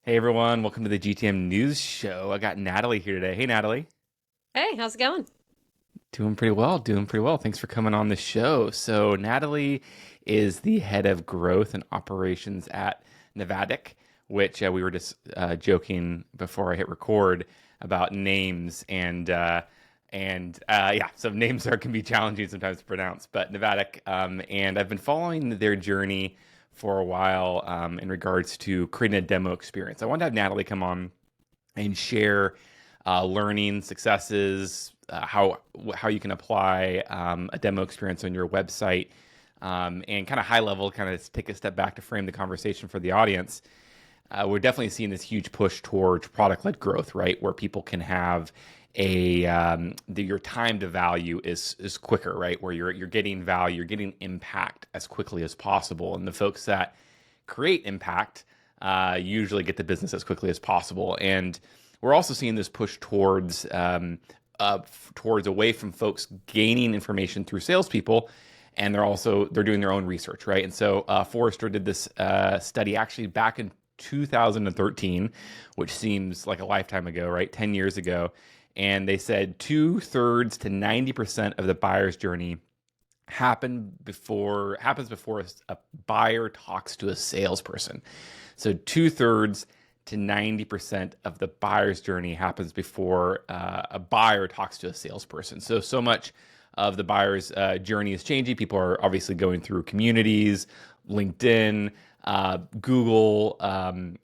Hey everyone, welcome to the GTM News Show. I got Natalie here today. Hey Natalie. Hey, how's it going? Doing pretty well, doing pretty well. Thanks for coming on the show. So, Natalie is the head of growth and operations at Navattic, which we were just joking before I hit record about names and yeah, so names can be challenging sometimes to pronounce, but Navattic, and I've been following their journey for a while in regards to creating a demo experience. I wanted to have Natalie come on and share learning successes, how you can apply a demo experience on your website, and kind of high level, kind of take a step back to frame the conversation for the audience. We're definitely seeing this huge push towards product-led growth, right? Where people can have your time to value is quicker, right? Where you're getting value, you're getting impact as quickly as possible, and the folks that create impact usually get the business as quickly as possible. And we're also seeing this push towards away from folks gaining information through salespeople, and they're doing their own research, right? And so Forrester did this study actually back in 2013, which seems like a lifetime ago, right? 10 years ago. And they said 2/3 to 90% of the buyer's journey happens before a buyer talks to a salesperson. So 2/3 to 90% of the buyer's journey happens before a buyer talks to a salesperson. So much of the buyer's journey is changing. People are obviously going through communities, LinkedIn, Google,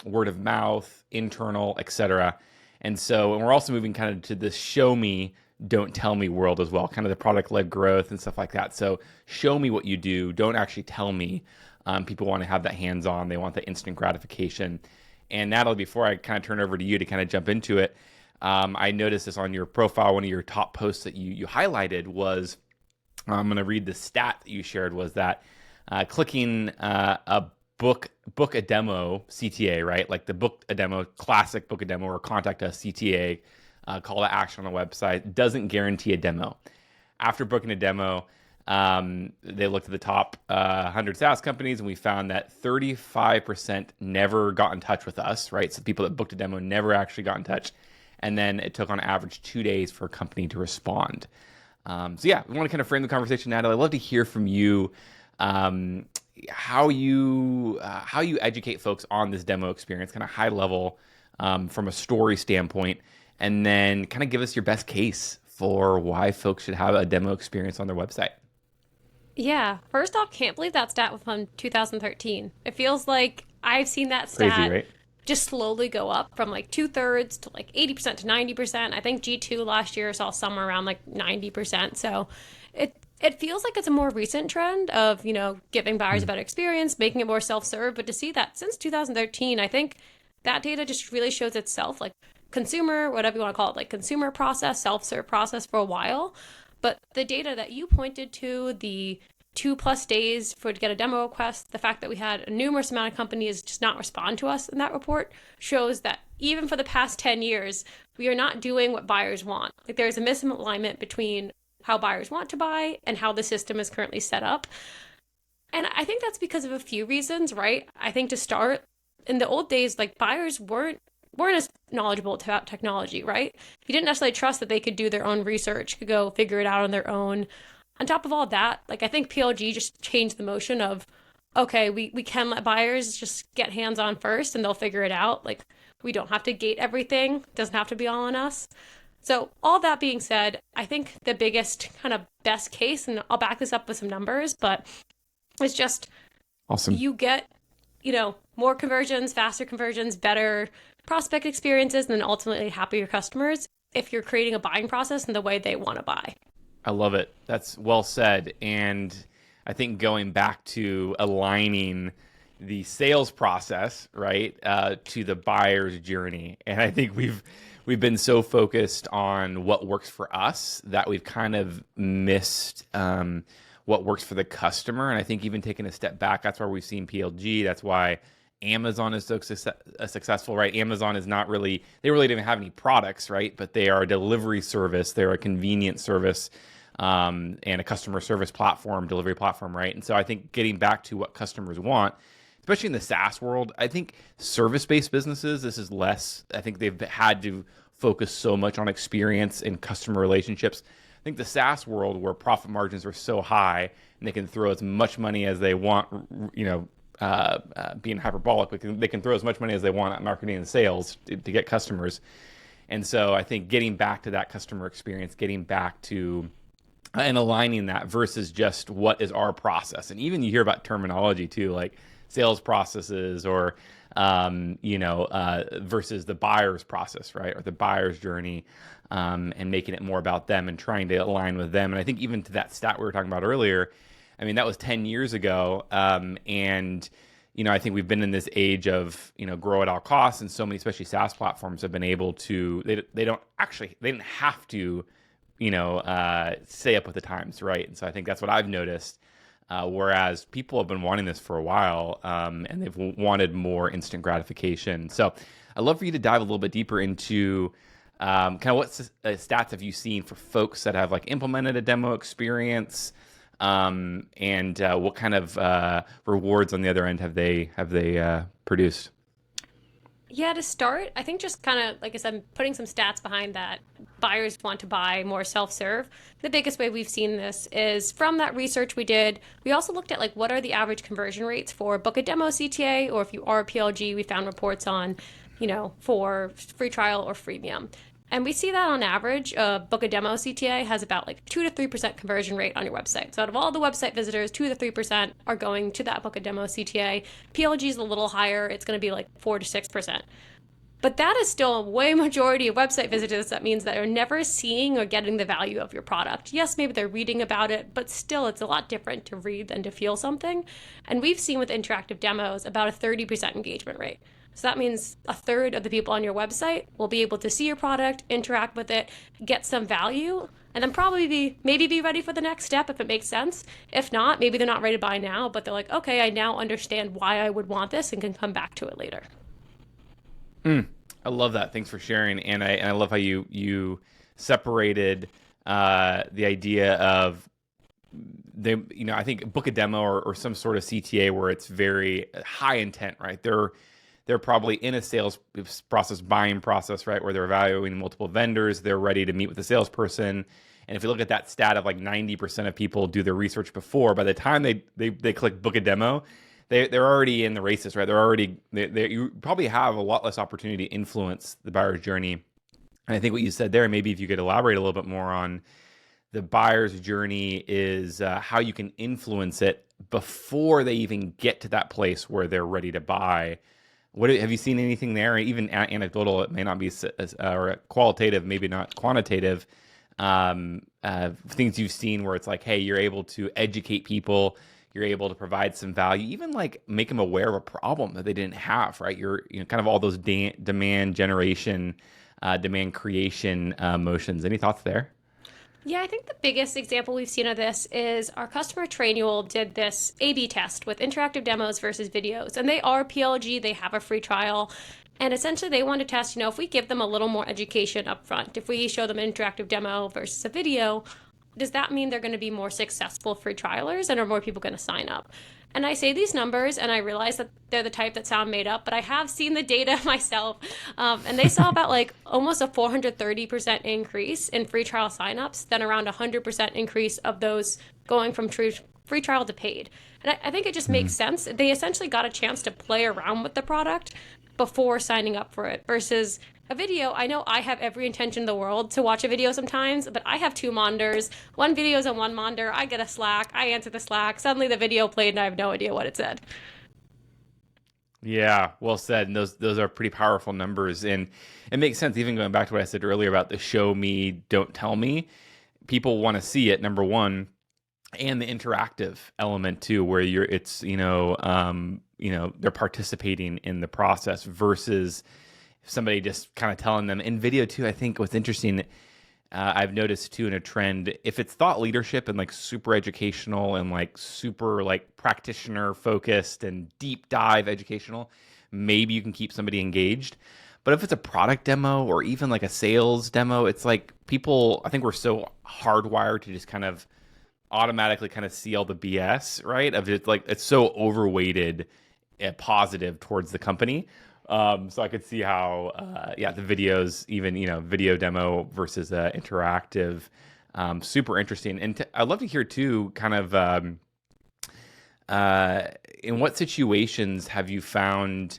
word of mouth, internal, etc. And we're also moving kind of to this show me, don't tell me world as well, kind of the product led growth and stuff like that. So show me what you do, don't actually tell me. People want to have that hands on, they want the instant gratification. And Natalie, before I kind of turn over to you to kind of jump into it, I noticed this on your profile. One of your top posts that you highlighted was, I'm going to read the stat that you shared, was that clicking a book a demo CTA, right? Like the book a demo, classic book a demo, or contact us CTA, call to action on the website, doesn't guarantee a demo. After booking a demo, they looked at the top 100 SaaS companies, and we found that 35% never got in touch with us, right? So people that booked a demo never actually got in touch. And then it took on average 2 days for a company to respond. So yeah, we want to kind of frame the conversation, Natalie. I'd love to hear from you, how you educate folks on this demo experience, kind of high level, from a story standpoint, and then kind of give us your best case for why folks should have a demo experience on their website. Yeah, first off, can't believe that stat was from 2013. It feels like I've seen that Crazy, stat right? just slowly go up from like 2/3 to like 80% to 90%. I think G2 last year saw somewhere around like 90%. So it feels like it's a more recent trend of, giving buyers a better experience, making it more self-serve. But to see that since 2013, I think that data just really shows itself, like consumer, whatever you want to call it, like consumer process, self-serve process for a while. But the data that you pointed to, the 2+ days to get a demo request, the fact that we had a numerous amount of companies just not respond to us in that report shows that even for the past 10 years, we are not doing what buyers want. Like there's a misalignment between how buyers want to buy and how the system is currently set up. And I think that's because of a few reasons, right? I think to start, in the old days, like buyers weren't as knowledgeable about technology, right? You didn't necessarily trust that they could do their own research, could go figure it out on their own. On top of all that, like I think PLG just changed the motion of, okay, we can let buyers just get hands on first and they'll figure it out. Like we don't have to gate everything, it doesn't have to be all on us. So all that being said, I think the biggest kind of best case, and I'll back this up with some numbers, but it's just Awesome. you get, more conversions, faster conversions, better prospect experiences, and then ultimately happier customers if you're creating a buying process in the way they want to buy. I love it. That's well said. And I think going back to aligning the sales process, right, to the buyer's journey. And I think we've been so focused on what works for us that we've kind of missed what works for the customer. And I think even taking a step back, that's why we've seen PLG. That's why Amazon is so successful, right? Amazon is not really, they really didn't have any products, right? But they are a delivery service. They're a convenient service, and a customer service platform, delivery platform, right? And so I think getting back to what customers want, especially in the SaaS world. I think service-based businesses, this is less. I think they've had to focus so much on experience and customer relationships. I think the SaaS world, where profit margins are so high and they can throw as much money as they want, being hyperbolic, but they can throw as much money as they want at marketing and sales to get customers. And so I think getting back to that customer experience, getting back to and aligning that versus just what is our process. And even you hear about terminology too, like sales processes or, versus the buyer's process, right? Or the buyer's journey, and making it more about them and trying to align with them. And I think even to that stat we were talking about earlier, I mean, that was 10 years ago. I think we've been in this age of, grow at all costs. And so many, especially SaaS platforms, have been able to, they didn't have to, stay up with the times, right? And so I think that's what I've noticed. Whereas people have been wanting this for a while, and they've wanted more instant gratification. So I'd love for you to dive a little bit deeper into kind of what stats have you seen for folks that have like implemented a demo experience, and what kind of rewards on the other end have they produced? Yeah, to start, I think just kind of, like I said, putting some stats behind that. Buyers want to buy more self-serve. The biggest way we've seen this is from that research we did. We also looked at like what are the average conversion rates for book a demo CTA, or if you are a PLG, we found reports on, for free trial or freemium. And we see that on average, book a demo CTA has about like 2 to 3% conversion rate on your website. So out of all the website visitors, 2 to 3% are going to that book a demo CTA. PLG is a little higher. It's going to be like 4 to 6%. But that is still a way majority of website visitors. That means that are never seeing or getting the value of your product. Yes, maybe they're reading about it, but still it's a lot different to read than to feel something. And we've seen with interactive demos about a 30% engagement rate. So that means a third of the people on your website will be able to see your product, interact with it, get some value, and then probably be ready for the next step if it makes sense. If not, maybe they're not ready to buy now, but they're like, okay, I now understand why I would want this and can come back to it later. I love that. Thanks for sharing. And I love how you separated the idea of I think book a demo or some sort of CTA where it's very high intent, right? They're probably in a sales process, buying process, right, where they're evaluating multiple vendors. They're ready to meet with the salesperson. And if you look at that stat of like 90% of people do their research before, by the time they click book a demo, they're already in the races, right? You probably have a lot less opportunity to influence the buyer's journey. And I think what you said there, maybe if you could elaborate a little bit more on the buyer's journey is how you can influence it before they even get to that place where they're ready to buy. Have you seen anything there? Even anecdotal, it may not be or qualitative, maybe not quantitative. Things you've seen where it's like, hey, you're able to educate people, you're able to provide some value, even like make them aware of a problem that they didn't have, right? You're kind of all those demand generation, demand creation motions. Any thoughts there? Yeah, I think the biggest example we've seen of this is our customer Trainual did this A/B test with interactive demos versus videos. And they are PLG, they have a free trial. And essentially they want to test, if we give them a little more education up front, if we show them an interactive demo versus a video, does that mean they're going to be more successful free trialers and are more people going to sign up? And I say these numbers and I realize that they're the type that sound made up, but I have seen the data myself. And they saw about like almost a 430% increase in free trial signups, then around 100% increase of those going from free trial to paid. And I think it just makes sense. They essentially got a chance to play around with the product before signing up for it versus a video. I know I have every intention in the world to watch a video sometimes, but I have 2 monitors. One video is on one monitor. I get a Slack. I answer the Slack. Suddenly the video played and I have no idea what it said. Yeah, well said. And those are pretty powerful numbers. And it makes sense, even going back to what I said earlier about the show me, don't tell me. People want to see it, number one, and the interactive element too, where they're participating in the process versus somebody just kind of telling them. In video too, I think what's interesting, I've noticed too in a trend, if it's thought leadership and like super educational and like super like practitioner focused and deep dive educational, maybe you can keep somebody engaged. But if it's a product demo or even like a sales demo, it's like people, I think we're so hardwired to just kind of automatically kind of see all the BS, right? Of it, like it's so overweighted positive towards the company. So I could see how, the videos, even, video demo versus interactive, super interesting. And I'd love to hear too, kind of, in what situations have you found,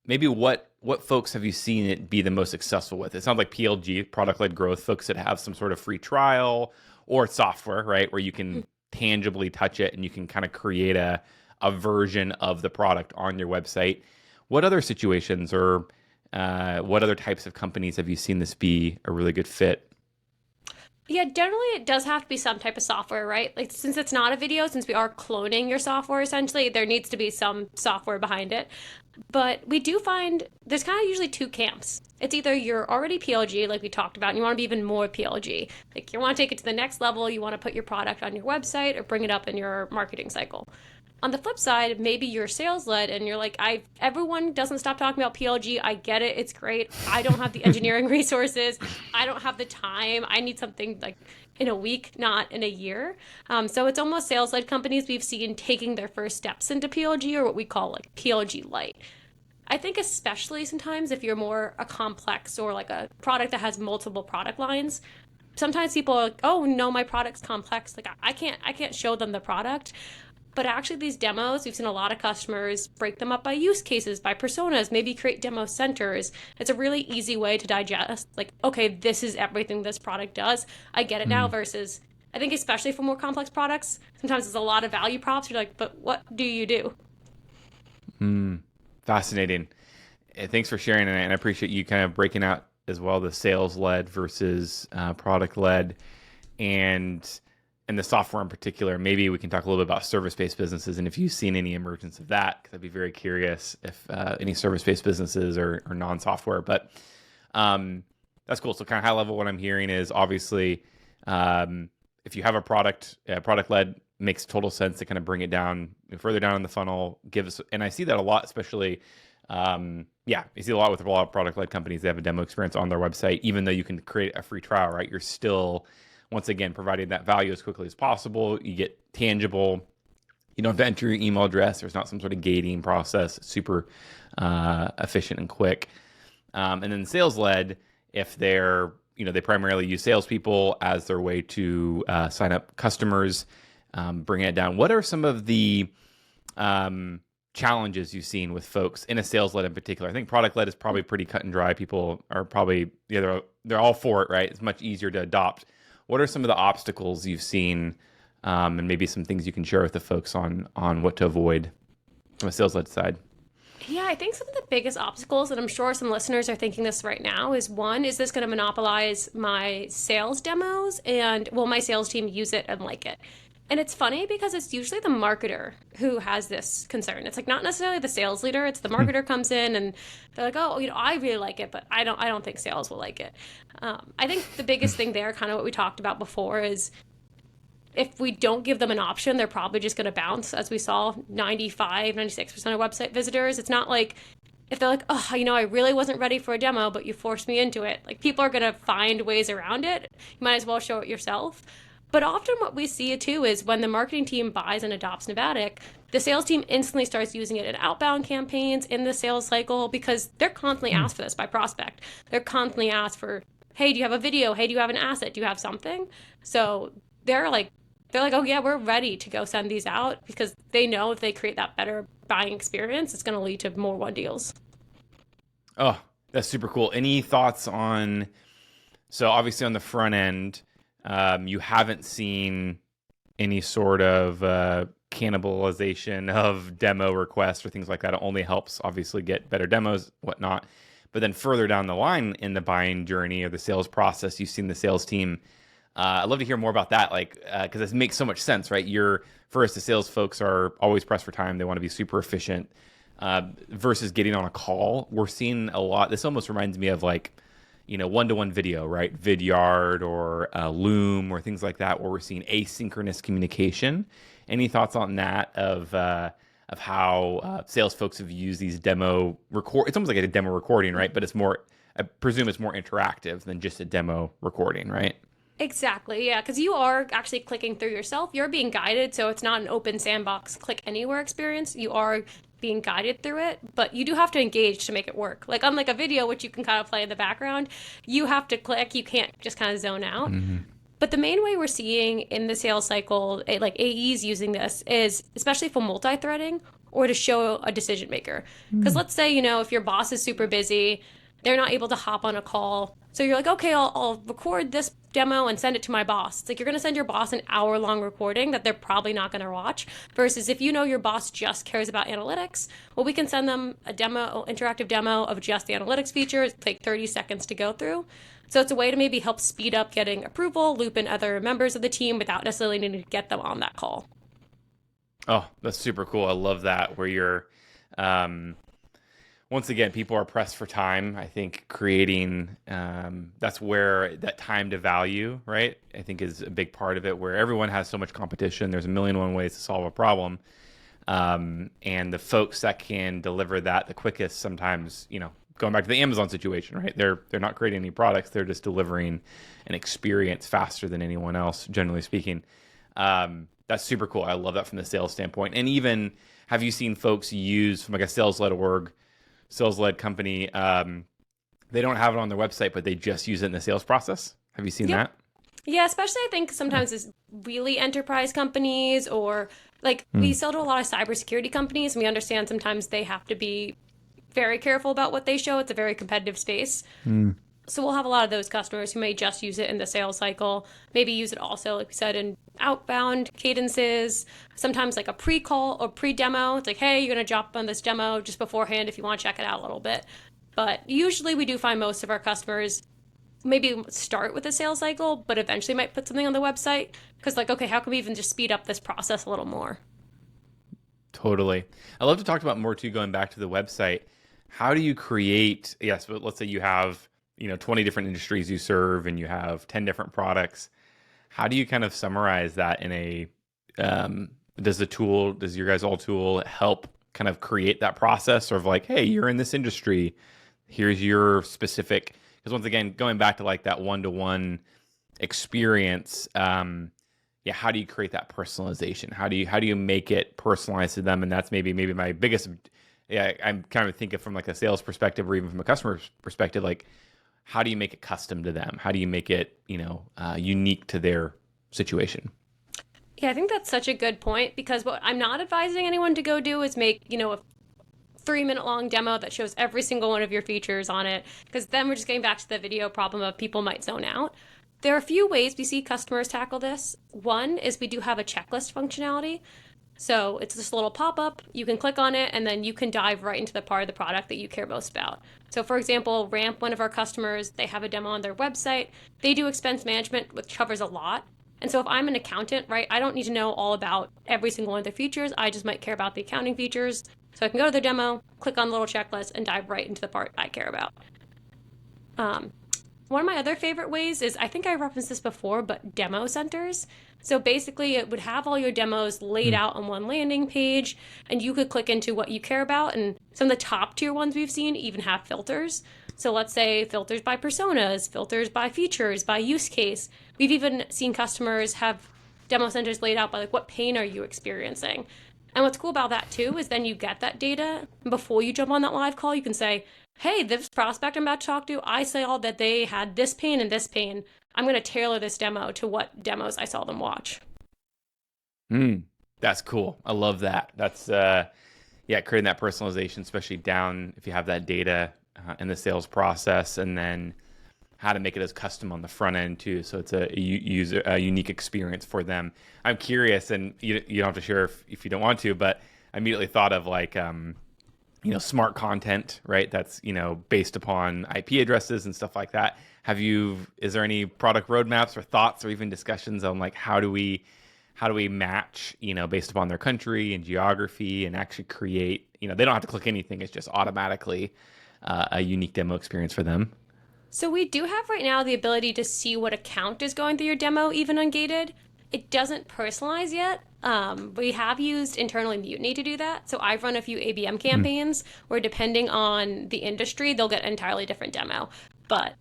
maybe what folks have you seen it be the most successful with? It sounds like PLG, product-led growth, folks that have some sort of free trial or software, right, where you can tangibly touch it and you can kind of create a version of the product on your website. What other situations or what other types of companies have you seen this be a really good fit? Yeah, generally it does have to be some type of software, right? Like since it's not a video, since we are cloning your software essentially, there needs to be some software behind it. But we do find there's kind of usually two camps. It's either you're already PLG, like we talked about, and you want to be even more PLG. Like you want to take it to the next level, you want to put your product on your website or bring it up in your marketing cycle. On the flip side, maybe you're sales led and you're like, everyone doesn't stop talking about PLG. I get it. It's great. I don't have the engineering resources. I don't have the time. I need something like in a week, not in a year. So it's almost sales led companies we've seen taking their first steps into PLG, or what we call like PLG light. I think especially sometimes if you're more a complex or like a product that has multiple product lines, sometimes people are like, oh no, my product's complex. Like I can't show them the product. But actually these demos, we've seen a lot of customers break them up by use cases, by personas, maybe create demo centers. It's a really easy way to digest, like, okay, this is everything this product does. I get it now versus, I think especially for more complex products, sometimes there's a lot of value props. You're like, but what do you do? Fascinating. Thanks for sharing, and I appreciate you kind of breaking out as well the sales-led versus product-led, and the software in particular. Maybe we can talk a little bit about service-based businesses and if you've seen any emergence of that, because I'd be very curious if any service-based businesses or non-software. But that's cool. So kind of high level, what I'm hearing is obviously if you have a product-led makes total sense to kind of bring it down further down in the funnel. And I see that a lot, especially, you see a lot with a lot of product-led companies. They have a demo experience on their website, even though you can create a free trial, right? You're still, once again, providing that value as quickly as possible. You get tangible. You don't have to enter your email address. There's not some sort of gating process. It's super efficient and quick. And then sales-led, if they're, they primarily use salespeople as their way to sign up customers, bring it down. What are some of the challenges you've seen with folks in a sales-led in particular? I think product-led is probably pretty cut and dry. People are probably, they're all for it, right? It's much easier to adopt. What are some of the obstacles you've seen, and maybe some things you can share with the folks on what to avoid from a sales-led side? Yeah, I think some of the biggest obstacles, and I'm sure some listeners are thinking this right now, is one, is this going to monopolize my sales demos? And will my sales team use it and like it? And it's funny because it's usually the marketer who has this concern. It's like not necessarily the sales leader. It's the marketer comes in and they're like, oh, I really like it, but I don't think sales will like it. I think the biggest thing there, kind of what we talked about before, is if we don't give them an option, they're probably just going to bounce. As we saw, 96% of website visitors. It's not like if they're like, oh, I really wasn't ready for a demo, but you forced me into it. Like people are going to find ways around it. You might as well show it yourself. But often what we see too is when the marketing team buys and adopts Navattic, the sales team instantly starts using it in outbound campaigns, in the sales cycle, because they're constantly asked for this by prospect. They're constantly asked for, hey, do you have a video? Hey, do you have an asset? Do you have something? So they're like, oh yeah, we're ready to go send these out, because they know if they create that better buying experience, it's going to lead to more won deals. Oh, that's super cool. Any thoughts on, so obviously on the front end, you haven't seen any sort of cannibalization of demo requests or things like that. It only helps obviously get better demos, whatnot. But then further down the line in the buying journey or the sales process, you've seen the sales team. I'd love to hear more about that, because this makes so much sense, right? First, the sales folks are always pressed for time. They want to be super efficient versus getting on a call. We're seeing a lot. This almost reminds me of one-to-one video, right? Vidyard or Loom or things like that, where we're seeing asynchronous communication. Any thoughts on that of how sales folks have used these demo record? It's almost like a demo recording, right? But it's more, I presume it's more interactive than just a demo recording, right? Exactly, yeah, because you are actually clicking through yourself. You're being guided, so it's not an open sandbox click anywhere experience. You are being guided through it, but you do have to engage to make it work. Like unlike a video, which you can kind of play in the background, you have to click. You can't just kind of zone out. Hmm. But the main way we're seeing in the sales cycle, like AEs using this, is especially for multi-threading or to show a decision maker. Because let's say, if your boss is super busy, they're not able to hop on a call. So you're like, okay, I'll record this demo and send it to my boss. It's like you're going to send your boss an hour-long recording that they're probably not going to watch. Versus if you know your boss just cares about analytics, well, we can send them a demo, interactive demo of just the analytics features, take 30 seconds to go through. So it's a way to maybe help speed up getting approval, loop in other members of the team without necessarily needing to get them on that call. Oh, that's super cool. I love that where you're, once again, people are pressed for time. I think creating, that's where that time to value, right? I think is a big part of it where everyone has so much competition. There's a million and one ways to solve a problem. And the folks that can deliver that the quickest sometimes, going back to the Amazon situation, right? They're not creating any products. They're just delivering an experience faster than anyone else, generally speaking. That's super cool. I love that from the sales standpoint. And even have you seen folks use from like a sales-led org, sales-led company, they don't have it on their website, but they just use it in the sales process? Have you seen Yep. that? Yeah, especially I think sometimes it's really enterprise companies or like we sell to a lot of cybersecurity companies and we understand sometimes they have to be very careful about what they show. It's a very competitive space. Mm. So we'll have a lot of those customers who may just use it in the sales cycle, maybe use it also, like we said, in outbound cadences, sometimes like a pre-call or pre-demo. It's like, hey, you're going to jump on this demo just beforehand if you want to check it out a little bit. But usually we do find most of our customers maybe start with a sales cycle, but eventually might put something on the website because like, okay, how can we even just speed up this process a little more? Totally. I love to talk about more too, going back to the website. How do you create, yes, but let's say you have, 20 different industries you serve and you have 10 different products. How do you kind of summarize that in a, does your guys' all tool help kind of create that process of like, hey, you're in this industry, here's your specific, because once again, going back to like that one-to-one experience, yeah, how do you create that personalization? How do you make it personalized to them? And that's maybe my biggest, yeah, I'm kind of thinking from like a sales perspective or even from a customer perspective, like how do you make it custom to them? How do you make it, unique to their situation? Yeah, I think that's such a good point because what I'm not advising anyone to go do is make, a 3-minute long demo that shows every single one of your features on it because then we're just getting back to the video problem of people might zone out. There are a few ways we see customers tackle this. One is we do have a checklist functionality. So it's this little pop-up, you can click on it, and then you can dive right into the part of the product that you care most about. So for example, Ramp, one of our customers, they have a demo on their website. They do expense management, which covers a lot. And so if I'm an accountant, right, I don't need to know all about every single one of their features. I just might care about the accounting features. So I can go to their demo, click on the little checklist, and dive right into the part I care about. One of my other favorite ways is, I think I referenced this before, but demo centers. So basically it would have all your demos laid out on one landing page and you could click into what you care about. And some of the top tier ones we've seen even have filters. So let's say filters by personas, filters by features, by use case. We've even seen customers have demo centers laid out by like, what pain are you experiencing? And what's cool about that too is then you get that data. And before you jump on that live call, you can say, hey, this prospect I'm about to talk to, I saw that they had this pain and this pain. I'm going to tailor this demo to what demos I saw them watch. That's cool. I love that. That's, creating that personalization, especially down if you have that data in the sales process, and then how to make it as custom on the front end too. So it's a unique experience for them. I'm curious, and you don't have to share if you don't want to, but I immediately thought of like, smart content, right? That's, based upon IP addresses and stuff like that. Is there any product roadmaps or thoughts or even discussions on like, how do we match, based upon their country and geography and actually create, they don't have to click anything. It's just automatically a unique demo experience for them. So we do have right now the ability to see what account is going through your demo, even ungated. It doesn't personalize yet. We have used internally Mutiny to do that. So I've run a few ABM campaigns where depending on the industry, they'll get an entirely different demo. But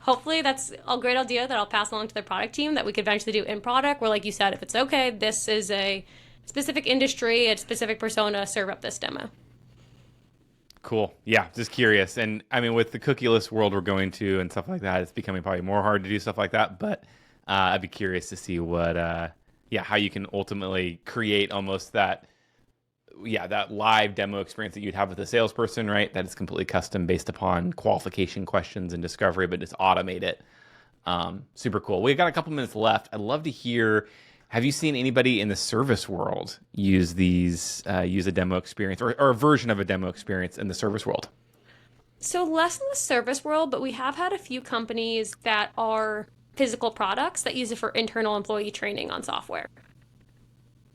hopefully that's a great idea that I'll pass along to the product team that we could eventually do in product, where like you said, if it's okay, this is a specific industry, a specific persona, serve up this demo. Cool. Yeah, just curious. And I mean, with the cookieless world we're going to and stuff like that, it's becoming probably more hard to do stuff like that. But I'd be curious to see what, yeah, how you can ultimately create almost that, yeah, that live demo experience that you'd have with a salesperson, right? That is completely custom based upon qualification questions and discovery, but just automate it. Super cool. We've got a couple minutes left. I'd love to hear, have you seen anybody in the service world use use a demo experience or a version of a demo experience in the service world? So less in the service world, but we have had a few companies that are physical products that use it for internal employee training on software.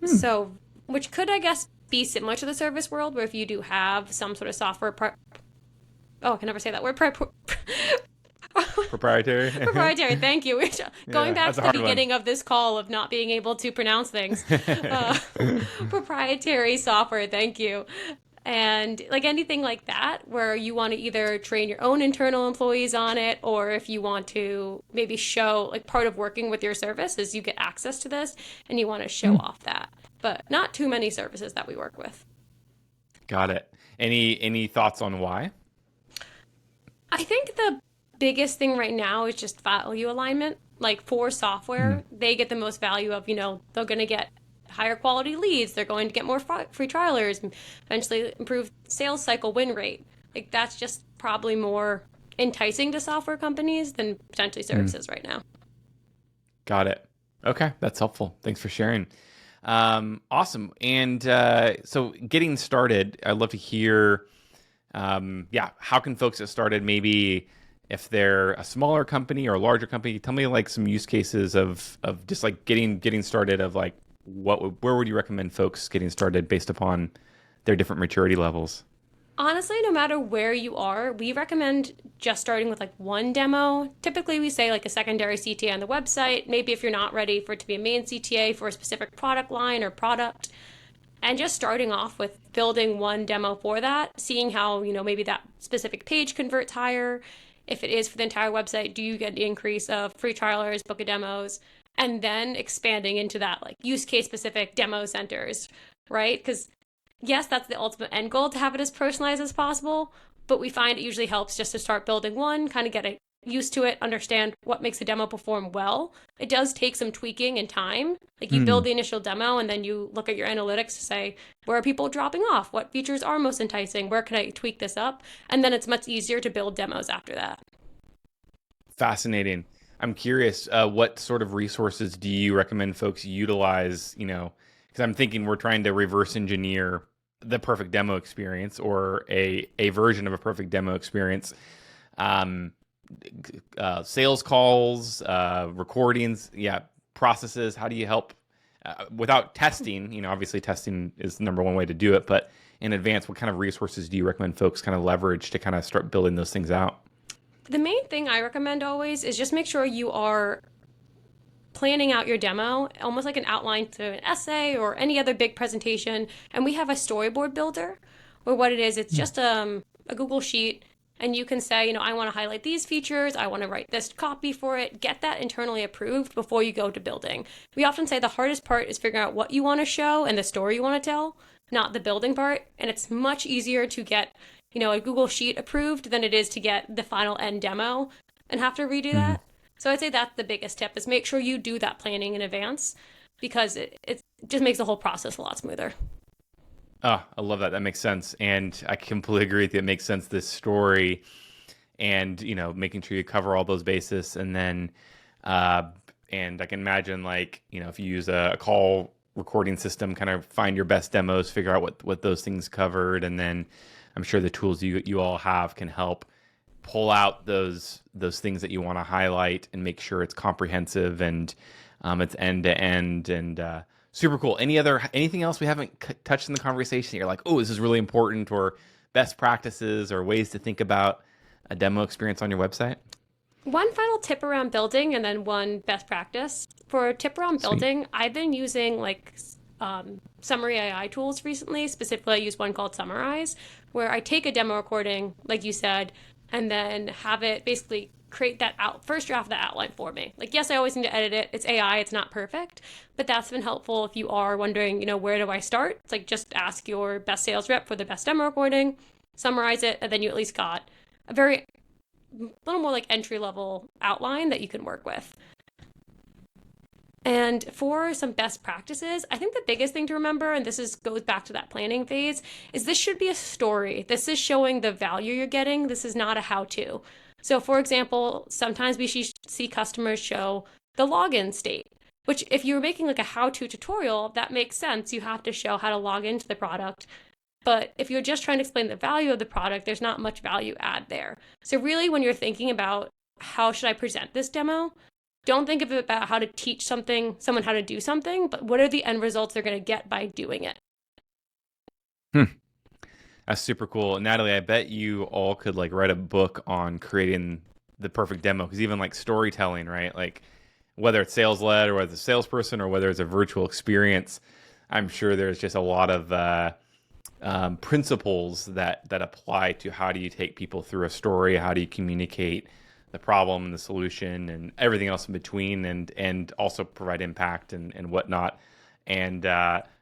So, which could, I guess, be similar to the service world, where if you do have some sort of software, I can never say that word, Proprietary? proprietary, thank you. Going back to the beginning one. of this call of not being able to pronounce things. Proprietary software, thank you. And like anything like that, where you want to either train your own internal employees on it, or if you want to maybe show, like part of working with your service is you get access to this and you want to show off that. But not too many services that we work with. Got it. Any thoughts on why? I think the biggest thing right now is just value alignment. Like for software, they get the most value of, they're going to get higher quality leads. They're going to get more free trialers, and eventually improve sales cycle win rate. Like that's just probably more enticing to software companies than potentially services right now. Got it. Okay, that's helpful. Thanks for sharing. Awesome. And so getting started, I'd love to hear, how can folks get started? Maybe if they're a smaller company or a larger company, tell me like some use cases of just like getting started of like where would you recommend folks getting started based upon their different maturity levels? Honestly, no matter where you are, we recommend just starting with like one demo. Typically, we say like a secondary CTA on the website. Maybe if you're not ready for it to be a main CTA for a specific product line or product, and just starting off with building one demo for that, seeing how, maybe that specific page converts higher. If it is for the entire website, do you get the increase of free trialers, book of demos, and then expanding into that like use case specific demo centers, right? Because yes, that's the ultimate end goal, to have it as personalized as possible, but we find it usually helps just to start building one, kind of get used to it, understand what makes a demo perform well. It does take some tweaking and time. Like you build the initial demo and then you look at your analytics to say, where are people dropping off? What features are most enticing? Where can I tweak this up? And then it's much easier to build demos after that. Fascinating. I'm curious, what sort of resources do you recommend folks utilize, because I'm thinking we're trying to reverse engineer the perfect demo experience or a version of a perfect demo experience. Sales calls, recordings, processes. How do you help without testing? Obviously testing is the number one way to do it, but in advance, what kind of resources do you recommend folks kind of leverage to kind of start building those things out? The main thing I recommend always is just make sure you are planning out your demo, almost like an outline to an essay or any other big presentation. And we have a storyboard builder where what it is, it's just a Google sheet. And you can say, I want to highlight these features. I want to write this copy for it. Get that internally approved before you go to building. We often say the hardest part is figuring out what you want to show and the story you want to tell, not the building part. And it's much easier to get, a Google sheet approved than it is to get the final end demo and have to redo that. So I'd say that's the biggest tip, is make sure you do that planning in advance, because it just makes the whole process a lot smoother. Oh, I love that. That makes sense. And I completely agree with you. It makes sense, this story and, making sure you cover all those bases. And then, and I can imagine like, if you use a call recording system, kind of find your best demos, figure out what those things covered. And then I'm sure the tools you all have can help pull out those things that you want to highlight and make sure it's comprehensive and it's end to end and super cool. Anything else we haven't touched in the conversation? You're like, oh, this is really important, or best practices or ways to think about a demo experience on your website? One final tip around building, and then one best practice. For a tip around building, I've been using summary AI tools recently. Specifically, I use one called Summarize, where I take a demo recording, like you said, and then have it basically create that first draft of the outline for me. Like, yes, I always need to edit it. It's AI, it's not perfect, but that's been helpful if you are wondering, where do I start? It's like, just ask your best sales rep for the best demo recording, summarize it, and then you at least got a little more like entry level outline that you can work with. And for some best practices, I think the biggest thing to remember, and goes back to that planning phase, is this should be a story. This is showing the value you're getting. This is not a how-to. So for example, sometimes we see customers show the login state, which if you're making like a how-to tutorial, that makes sense. You have to show how to log into the product. But if you're just trying to explain the value of the product, there's not much value add there. So really, when you're thinking about how should I present this demo, don't think of it about how to teach someone how to do something, but what are the end results they're going to get by doing it. That's super cool. Natalie, I bet you all could like write a book on creating the perfect demo, because even like storytelling, right? Like whether it's sales led or whether it's a salesperson or whether it's a virtual experience, I'm sure there's just a lot of principles that apply to how do you take people through a story, how do you communicate the problem and the solution and everything else in between, and also provide impact and whatnot. And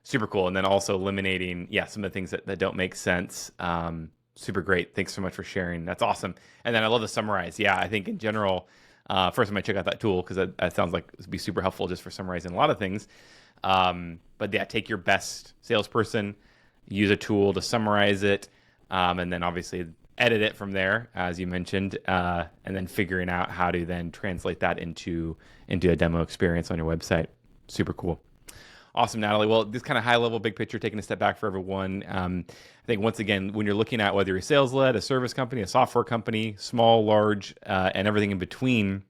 super cool. And then also eliminating, some of the things that don't make sense. Super great. Thanks so much for sharing. That's awesome. And then I love the summarize. Yeah, I think in general, first I might check out that tool, because that sounds like it would be super helpful just for summarizing a lot of things. But yeah, take your best salesperson, use a tool to summarize it, and then obviously edit it from there, as you mentioned, and then figuring out how to then translate that into a demo experience on your website. Super cool. Awesome, Natalie. Well, this kind of high-level, big picture, taking a step back for everyone. I think, once again, when you're looking at whether you're sales-led, a service company, a software company, small, large, and everything in between,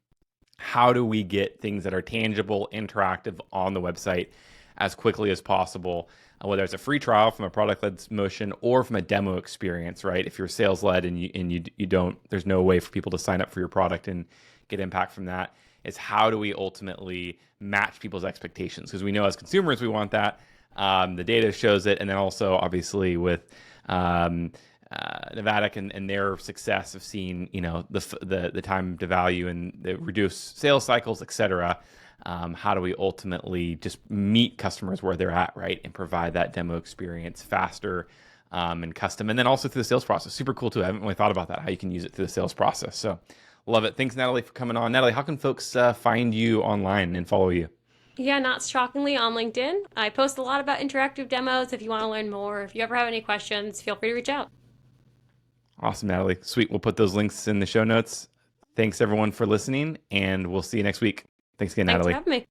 how do we get things that are tangible, interactive on the website as quickly as possible, whether it's a free trial from a product-led motion or from a demo experience, right? If you're sales-led and you don't, there's no way for people to sign up for your product and get impact from that. Is how do we ultimately match people's expectations? Because we know as consumers, we want that. The data shows it. And then also, obviously, with Navattic and their success of seeing, the time to value and the reduced sales cycles, et cetera, how do we ultimately just meet customers where they're at, right? And provide that demo experience faster and custom. And then also through the sales process. Super cool, too. I haven't really thought about that, how you can use it through the sales process. So love it. Thanks, Natalie, for coming on. Natalie, how can folks find you online and follow you? Yeah, not shockingly, on LinkedIn. I post a lot about interactive demos. If you want to learn more, if you ever have any questions, feel free to reach out. Awesome, Natalie. Sweet. We'll put those links in the show notes. Thanks, everyone, for listening, and we'll see you next week. Thanks again, Thanks Natalie. for having me.